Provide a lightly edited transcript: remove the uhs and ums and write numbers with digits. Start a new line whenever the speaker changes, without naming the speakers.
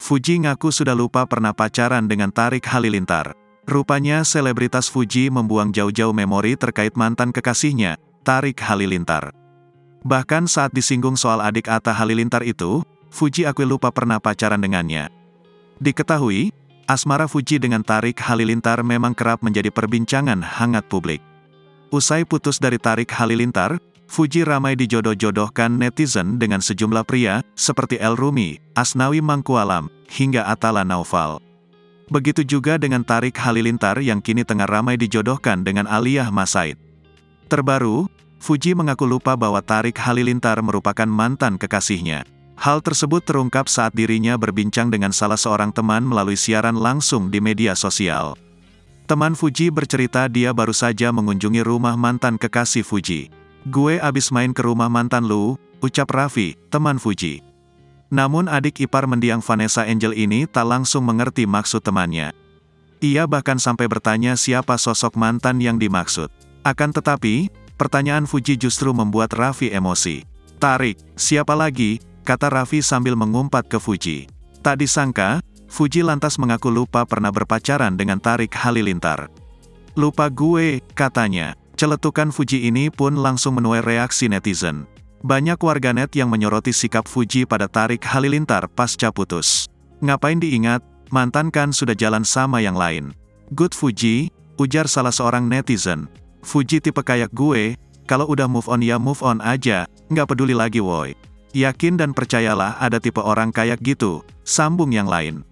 Fuji ngaku sudah lupa pernah pacaran dengan Tarik Halilintar. Rupanya selebritas Fuji membuang jauh-jauh memori terkait mantan kekasihnya, Tarik Halilintar. Bahkan saat disinggung soal adik Atta Halilintar itu, Fuji akui lupa pernah pacaran dengannya. Diketahui, asmara Fuji dengan Tarik Halilintar memang kerap menjadi perbincangan hangat publik. Usai putus dari Tarik Halilintar, Fuji ramai dijodoh-jodohkan netizen dengan sejumlah pria, seperti El Rumi, Asnawi Mangkualam, hingga Atala Naufal. Begitu juga dengan Tarik Halilintar yang kini tengah ramai dijodohkan dengan Aliyah Masaid. Terbaru, Fuji mengaku lupa bahwa Tarik Halilintar merupakan mantan kekasihnya. Hal tersebut terungkap saat dirinya berbincang dengan salah seorang teman melalui siaran langsung di media sosial. Teman Fuji bercerita dia baru saja mengunjungi rumah mantan kekasih Fuji. "Gue abis main ke rumah mantan lu," ucap Raffi, teman Fuji. Namun adik ipar mendiang Vanessa Angel ini tak langsung mengerti maksud temannya. Ia bahkan sampai bertanya siapa sosok mantan yang dimaksud. Akan tetapi, pertanyaan Fuji justru membuat Raffi emosi. "Tarik, siapa lagi?" kata Raffi sambil mengumpat ke Fuji. Tak disangka, Fuji lantas mengaku lupa pernah berpacaran dengan Tarik Halilintar. "Lupa gue," katanya. Celetukan Fuji ini pun langsung menuai reaksi netizen. Banyak warganet yang menyoroti sikap Fuji pada Tarik Halilintar pasca putus. "Ngapain diingat, mantan kan sudah jalan sama yang lain." "Good Fuji," ujar salah seorang netizen. "Fuji tipe kayak gue, kalau udah move on ya move on aja, nggak peduli lagi woy." "Yakin dan percayalah ada tipe orang kayak gitu," sambung yang lain.